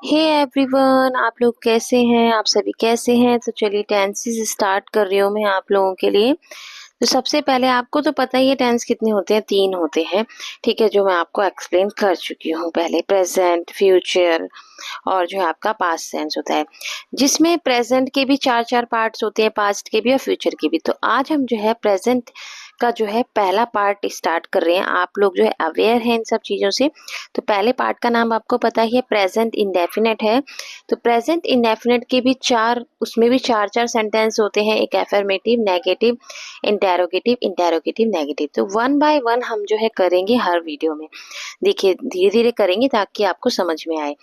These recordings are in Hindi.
हे एवरीवन, आप लोग कैसे हैं? आप सभी कैसे हैं? तो चलिए टेंसेस स्टार्ट कर रही हूँ मैं आप लोगों के लिए। तो सबसे पहले आपको तो पता ही है टेंस कितने होते हैं, 3 होते हैं। ठीक है, जो मैं आपको एक्सप्लेन कर चुकी हूँ पहले। प्रेजेंट, फ्यूचर और जो है आपका पास्ट टेंस होता है, जिसमें प्रेजेंट के भी 4-4 पार्ट्स होते हैं, पास्ट के भी और फ्यूचर के भी। तो आज हम जो है प्रेजेंट का जो है पहला पार्ट स्टार्ट कर रहे हैं। आप लोग जो है अवेयर हैं इन सब चीज़ों से। तो पहले पार्ट का नाम आपको पता ही है, प्रेजेंट इंडेफिनिट है। तो प्रेजेंट इंडेफिनिट के भी उसमें भी 4-4 सेंटेंस होते हैं। एक affirmative, negative, interrogative, interrogative, negative. तो वन बाय वन हम जो है करेंगे हर वीडियो में। देखिए धीरे धीरे करेंगे ताकि आपको समझ में आए।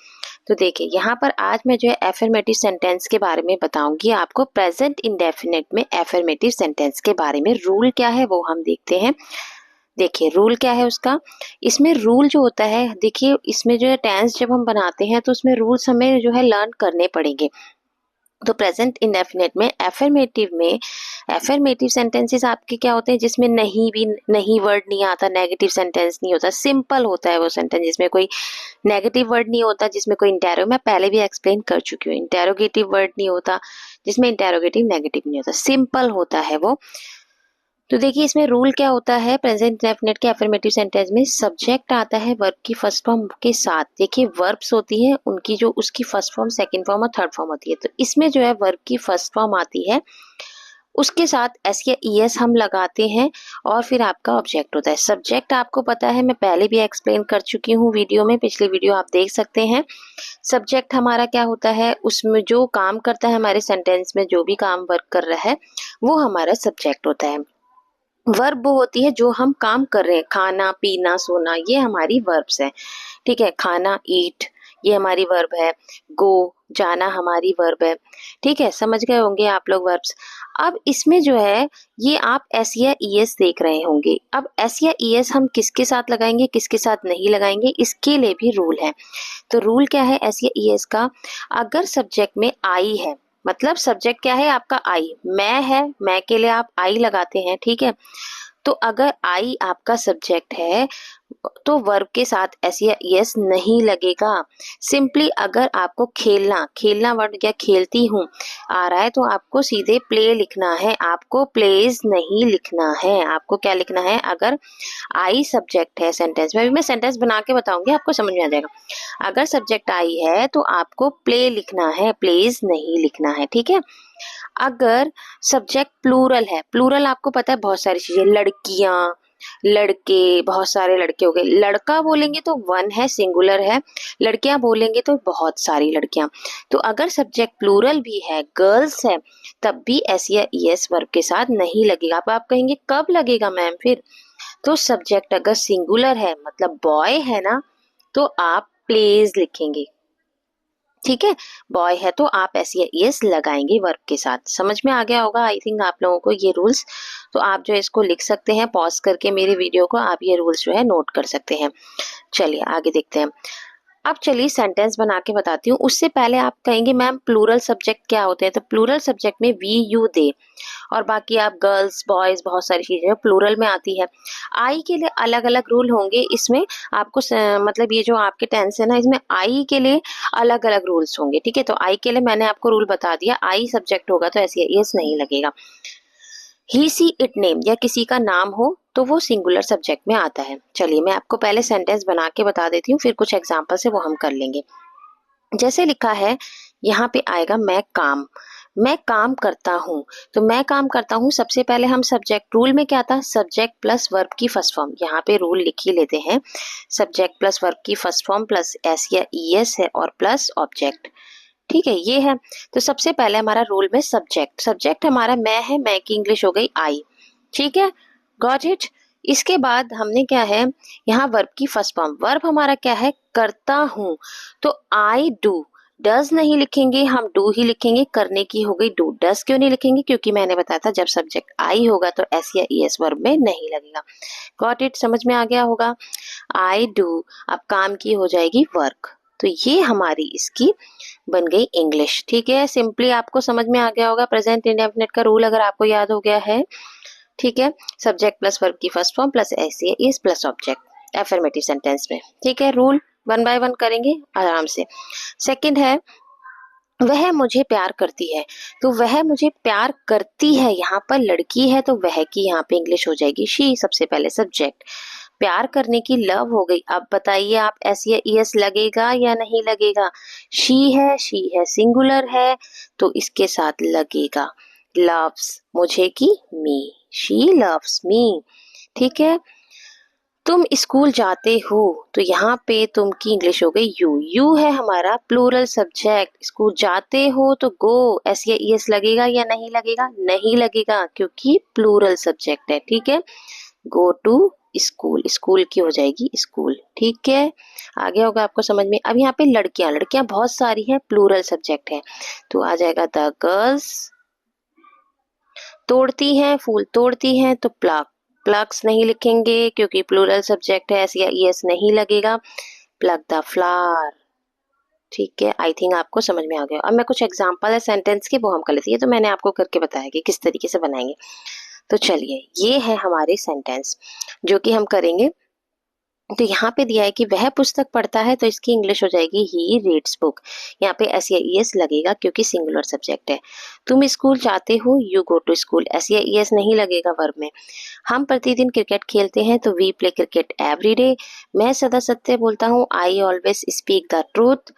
तो देखिए यहाँ पर आज मैं जो है एफर्मेटिव सेंटेंस के बारे में बताऊंगी आपको। प्रेजेंट इंडेफिनिट में एफर्मेटिव सेंटेंस के बारे में रूल क्या है वो हम देखते हैं। देखिए रूल क्या है उसका। इसमें रूल जो होता है, देखिए इसमें जो है टेंस जब हम बनाते हैं तो उसमें रूल्स हमें जो है लर्न करने पड़ेंगे। तो प्रेजेंट इंडेफिनिट में एफर्मेटिव सेंटेंसेस आपके क्या होते हैं, जिसमें नहीं वर्ड नहीं आता, नेगेटिव सेंटेंस नहीं होता, सिंपल होता है वो सेंटेंस, जिसमें कोई नेगेटिव वर्ड नहीं होता, जिसमें कोई मैं पहले भी एक्सप्लेन कर चुकी हूँ। इंटेरोगेटिव वर्ड नहीं होता, जिसमें इंटेरोगेटिव नेगेटिव नहीं होता, सिंपल होता है वो। तो देखिए इसमें रूल क्या होता है। प्रेजेंट इंडेफिनिट के एफर्मेटिव सेंटेंस में सब्जेक्ट आता है वर्ब की फर्स्ट फॉर्म के साथ। देखिए वर्ब्स होती है उनकी जो उसकी फर्स्ट फॉर्म, सेकंड फॉर्म और थर्ड फॉर्म होती है। तो इसमें जो है वर्ब की फर्स्ट फॉर्म आती है, उसके साथ एस या ईएस हम लगाते हैं और फिर आपका ऑब्जेक्ट होता है। सब्जेक्ट आपको पता है, मैं पहले भी एक्सप्लेन कर चुकी हूँ वीडियो में, पिछली वीडियो आप देख सकते हैं। सब्जेक्ट हमारा क्या होता है, उसमें जो काम करता है, हमारे सेंटेंस में जो भी काम वर्क कर रहा है वो हमारा सब्जेक्ट होता है। वर्ब वो होती है जो हम काम कर रहे हैं, खाना, पीना, सोना, ये हमारी वर्ब्स है। ठीक है, खाना, ईट, ये हमारी वर्ब है। गो, जाना, हमारी वर्ब है। ठीक है, समझ गए होंगे आप लोग वर्ब्स। अब इसमें जो है ये आप एस या ईएस देख रहे होंगे। अब एस या ईएस हम किसके साथ लगाएंगे, किसके साथ नहीं लगाएंगे, इसके लिए भी रूल है। तो रूल क्या है एस या ईएस का। अगर सब्जेक्ट में आई है, मतलब सब्जेक्ट क्या है आपका, आई, मैं है, मैं के लिए आप आई लगाते हैं। ठीक है, तो अगर आई आपका सब्जेक्ट है तो वर्ब के साथ एस या यस नहीं लगेगा। सिंपली अगर आपको खेलना, खेलना वर्ड या खेलती हूँ आ रहा है तो आपको सीधे प्ले लिखना है, आपको प्लेज नहीं लिखना है। आपको क्या लिखना है, अगर आई सब्जेक्ट है सेंटेंस में, अभी मैं सेंटेंस बना के बताऊंगी आपको समझ में आ जाएगा। अगर सब्जेक्ट आई है तो आपको प्ले लिखना है, प्लेज नहीं लिखना है। ठीक है, अगर सब्जेक्ट प्लूरल है, प्लूरल आपको पता है बहुत सारी चीजें, लड़कियां, लड़के, बहुत सारे लड़के हो गए। लड़का बोलेंगे तो वन है, सिंगुलर है। लड़कियां बोलेंगे तो बहुत सारी लड़कियां। तो अगर सब्जेक्ट प्लूरल भी है, गर्ल्स है, तब भी एस या ईएस वर्ब के साथ नहीं लगेगा। अब आप कहेंगे कब लगेगा मैम फिर। तो सब्जेक्ट अगर सिंगुलर है, मतलब बॉय है ना, तो आप प्लेज लिखेंगे। ठीक है, बॉय है तो आप एस या एस लगाएंगे वर्ब के साथ। समझ में आ गया होगा आई थिंक आप लोगों को ये रूल्स। तो आप जो है इसको लिख सकते हैं, पॉज करके मेरे वीडियो को आप ये रूल्स जो है नोट कर सकते हैं। चलिए आगे देखते हैं। अब चलिए सेंटेंस बना के बताती हूँ। उससे पहले आप कहेंगे मैम प्लूरल सब्जेक्ट क्या होते हैं। तो प्लूरल सब्जेक्ट में वी, यू, दे और बाकी आप गर्ल्स, बॉयज, बहुत सारी चीजें प्लूरल में आती है। आई के लिए अलग अलग रूल होंगे इसमें। आपको मतलब ये जो आपके टेंस है ना, इसमें आई के लिए अलग अलग रूल्स होंगे। ठीक है, तो आई के लिए मैंने आपको रूल बता दिया। आई सब्जेक्ट होगा तो ऐसे यस नहीं लगेगा। ही, सी, इट, नेम या किसी का नाम हो तो वो सिंगुलर सब्जेक्ट में आता है। चलिए मैं आपको पहले सेंटेंस बना के बता देती हूँ, फिर कुछ एग्जाम्पल से वो हम कर लेंगे। जैसे लिखा है यहाँ पे आएगा मैं काम करता हूँ। तो मैं काम करता हूँ, सबसे पहले हम सब्जेक्ट, रूल में क्या था, सब्जेक्ट प्लस वर्ब की फर्स्ट फॉर्म। यहाँ पे रूल लिख ही लेते हैं, सब्जेक्ट प्लस वर्ब की फर्स्ट फॉर्म प्लस एस या ईएस है और प्लस ऑब्जेक्ट। ठीक है, ये है। तो सबसे पहले हमारा रूल में सब्जेक्ट हमारा मैं है, मैं की इंग्लिश हो गई आई। ठीक है, गॉट इट। इसके बाद हमने क्या है, यहाँ वर्ब की फर्स्ट फॉर्म, वर्ब हमारा क्या है, करता हूँ। तो आई डू, डज नहीं लिखेंगे हम, डू ही लिखेंगे। करने की हो गई डू, डज क्यों नहीं लिखेंगे, क्योंकि मैंने बताया था जब सब्जेक्ट आई होगा तो एस या ईएस वर्ब में नहीं लगेगा। गॉट इट, समझ में आ गया होगा। आई डू, अब काम की हो जाएगी वर्क। तो ये हमारी इसकी बन गई इंग्लिश। ठीक है, सिंपली आपको समझ में आ गया होगा प्रेजेंट इंडेफिनिट का रूल, अगर आपको याद हो गया है। ठीक है, सब्जेक्ट प्लस वर्ब की फर्स्ट फॉर्म प्लस एस या is plus object affirmative sentence में। ठीक है, रूल वन बाय वन करेंगे आराम से। सेकंड है वह मुझे प्यार करती है, तो वह मुझे प्यार करती है, यहाँ पर लड़की है तो वह की यहाँ पे इंग्लिश हो जाएगी शी, सबसे पहले सब्जेक्ट। प्यार करने की लव हो गई, अब बताइए आप एस या ईएस लगेगा या नहीं लगेगा? शी है सिंगुलर है तो इसके साथ लगेगा लव्स, मुझे की मी, शी लव्स मी। ठीक है। तुम स्कूल जाते हो तो यहाँ पे तुम की इंग्लिश हो गई यू, यू है हमारा प्लूरल सब्जेक्ट। स्कूल जाते हो तो गो, एस या ईएस लगेगा या नहीं लगेगा? नहीं लगेगा क्योंकि प्लूरल सब्जेक्ट है। ठीक है। गो टू स्कूल, स्कूल की हो जाएगी स्कूल। ठीक है, आगे होगा आपको समझ में। अब यहाँ पे लड़कियां, लड़कियां बहुत सारी है, प्लूरल सब्जेक्ट है तो आ जाएगा द गर्ल्स। तोड़ती हैं, फूल तोड़ती हैं तो प्लग, प्लग्स नहीं लिखेंगे क्योंकि प्लूरल सब्जेक्ट है, एस या ईएस नहीं लगेगा। Plug the flower. ठीक है, आई थिंक आपको समझ में आ गया। अब मैं कुछ एग्जांपल है सेंटेंस के वो हम कर लेते हैं, तो मैंने आपको करके बताया कि किस तरीके से बनाएंगे। तो चलिए ये है हमारे सेंटेंस जो कि हम करेंगे। तो यहाँ पे दिया है कि वह पुस्तक पढ़ता है तो इसकी इंग्लिश हो जाएगी ही रीड्स बुक। यहाँ पे एस या ईएस लगेगा क्योंकि सिंगुलर सब्जेक्ट है। तुम स्कूल जाते हो, you go to school, S या ईएस नहीं लगेगा वर्ब में। हम प्रतिदिन क्रिकेट खेलते हैं तो we play cricket every day. मैं सदा सत्य बोलता हूँ, I always speak the truth.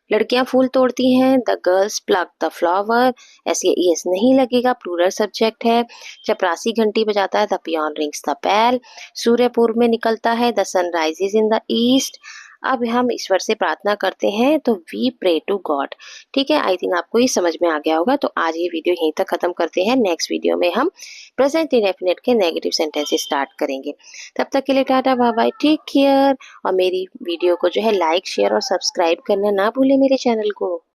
लड़कियां फूल तोड़ती हैं, the girls plug the flower, ऐसे ईएस नहीं लगेगा, प्लूरल सब्जेक्ट है। चपरासी घंटी बजाता है, द पियान रिंग्स द बेल। सूर्य पूर्व में निकलता है, the sun rises in the east. अब हम ईश्वर से प्रार्थना करते हैं तो वी प्रे टू गॉड। ठीक है, आई थिंक आपको ये समझ में आ गया होगा। तो आज ये वीडियो यहीं तक खत्म करते हैं। नेक्स्ट वीडियो में हम प्रेजेंट इंडेफिनिट के नेगेटिव सेंटेंसेस स्टार्ट करेंगे। तब तक के लिए tata bye bye, take care. और मेरी वीडियो को जो है लाइक शेयर और सब्सक्राइब करना ना भूले मेरे चैनल को।